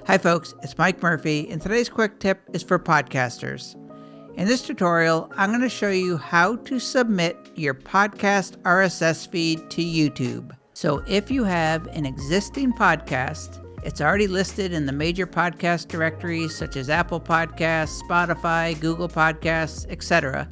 Hi folks, it's Mike Murphy, and today's quick tip is for podcasters. In this tutorial, I'm going to show you how to submit your podcast RSS feed to YouTube. So if you have an existing podcast, it's already listed in the major podcast directories such as Apple Podcasts, Spotify, Google Podcasts, etc.,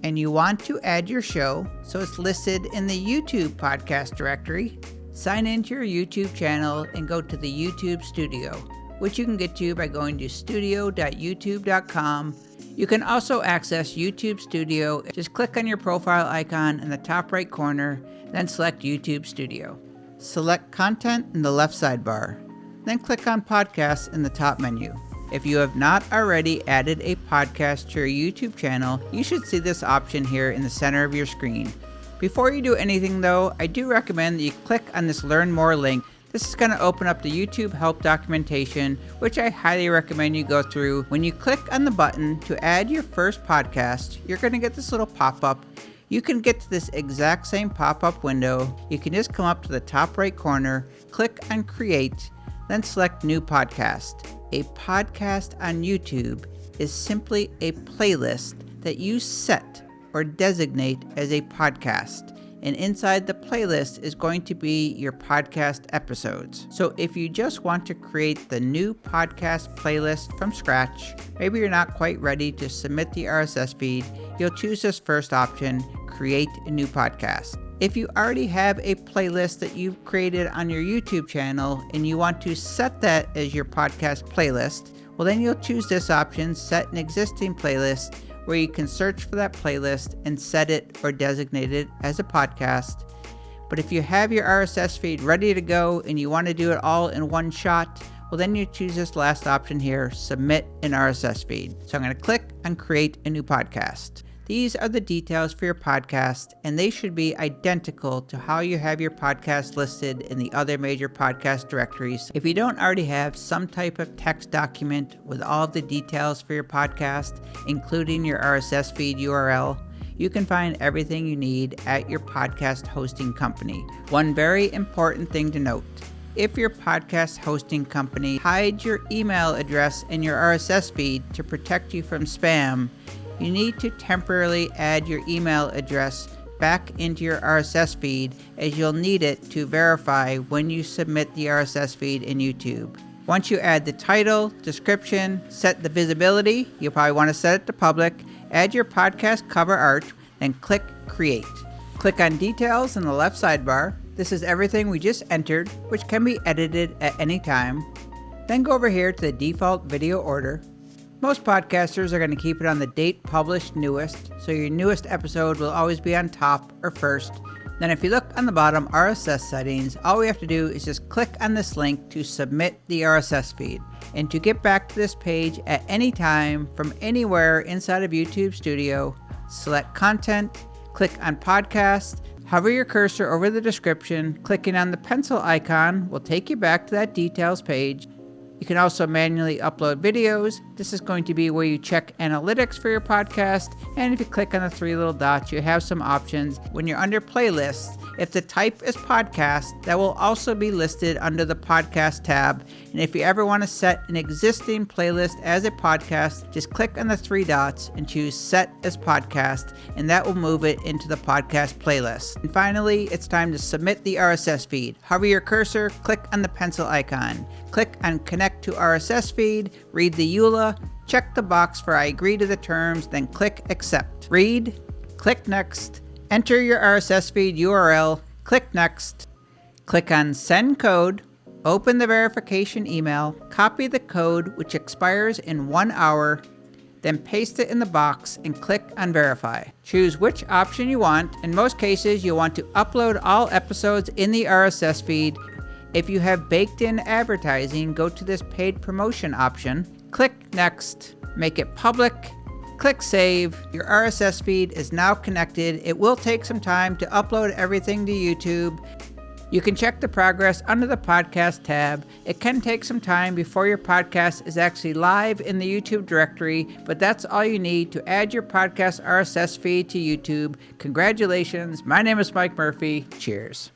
and you want to add your show so it's listed in the YouTube podcast directory, sign into your YouTube channel and go to the YouTube Studio, which you can get to by going to studio.youtube.com. You can also access YouTube Studio. Just click on your profile icon in the top right corner, then select YouTube Studio. Select Content in the left sidebar, then click on Podcasts in the top menu. If you have not already added a podcast to your YouTube channel, you should see this option here in the center of your screen. Before you do anything though, I do recommend that you click on this Learn More link. This is going to open up the YouTube help documentation, which I highly recommend you go through. When you click on the button to add your first podcast, you're going to get this little pop-up. You can get to this exact same pop-up window. You can just come up to the top right corner, click on Create, then select New Podcast. A podcast on YouTube is simply a playlist that you set or designate as a podcast. And inside the playlist is going to be your podcast episodes. So if you just want to create the new podcast playlist from scratch, maybe you're not quite ready to submit the RSS feed, you'll choose this first option, Create a New Podcast. If you already have a playlist that you've created on your YouTube channel and you want to set that as your podcast playlist, well then you'll choose this option, Set an Existing Playlist, where you can search for that playlist and set it or designate it as a podcast. But if you have your RSS feed ready to go and you want to do it all in one shot, well then you choose this last option here, Submit an RSS Feed. So I'm going to click on Create a New Podcast. These are the details for your podcast, and they should be identical to how you have your podcast listed in the other major podcast directories. If you don't already have some type of text document with all of the details for your podcast, including your RSS feed URL, you can find everything you need at your podcast hosting company. One very important thing to note: if your podcast hosting company hides your email address in your RSS feed to protect you from spam, you need to temporarily add your email address back into your RSS feed, as you'll need it to verify when you submit the RSS feed in YouTube. Once you add the title, description, set the visibility, you'll probably want to set it to public, add your podcast cover art, then click Create. Click on Details in the left sidebar. This is everything we just entered, which can be edited at any time. Then go over here to the default video order. Most podcasters are going to keep it on the date published newest, so your newest episode will always be on top or first. Then if you look on the bottom RSS settings, all we have to do is just click on this link to submit the RSS feed. And to get back to this page at any time from anywhere inside of YouTube Studio, select Content, click on Podcast, hover your cursor over the description, clicking on the pencil icon will take you back to that details page. You can also manually upload videos. This is going to be where you check analytics for your podcast. And if you click on the three little dots, you have some options. When you're under playlists, if the type is podcast, that will also be listed under the podcast tab. And if you ever want to set an existing playlist as a podcast, just click on the three dots and choose Set as Podcast, and that will move it into the podcast playlist. And finally, it's time to submit the RSS feed. Hover your cursor, click on the pencil icon. Click on Connect to RSS feed, read the EULA, check the box for I agree to the terms, then click Accept. Read, click Next, enter your RSS feed URL, click Next, click on Send Code, open the verification email, copy the code which expires in 1 hour, then paste it in the box and click on Verify. Choose which option you want. In most cases, you'll want to upload all episodes in the RSS feed. If you have baked in advertising, go to this paid promotion option, click Next, make it public, click Save. Your RSS feed is now connected. It will take some time to upload everything to YouTube. You can check the progress under the podcast tab. It can take some time before your podcast is actually live in the YouTube directory, but that's all you need to add your podcast RSS feed to YouTube. Congratulations. My name is Mike Murphy. Cheers.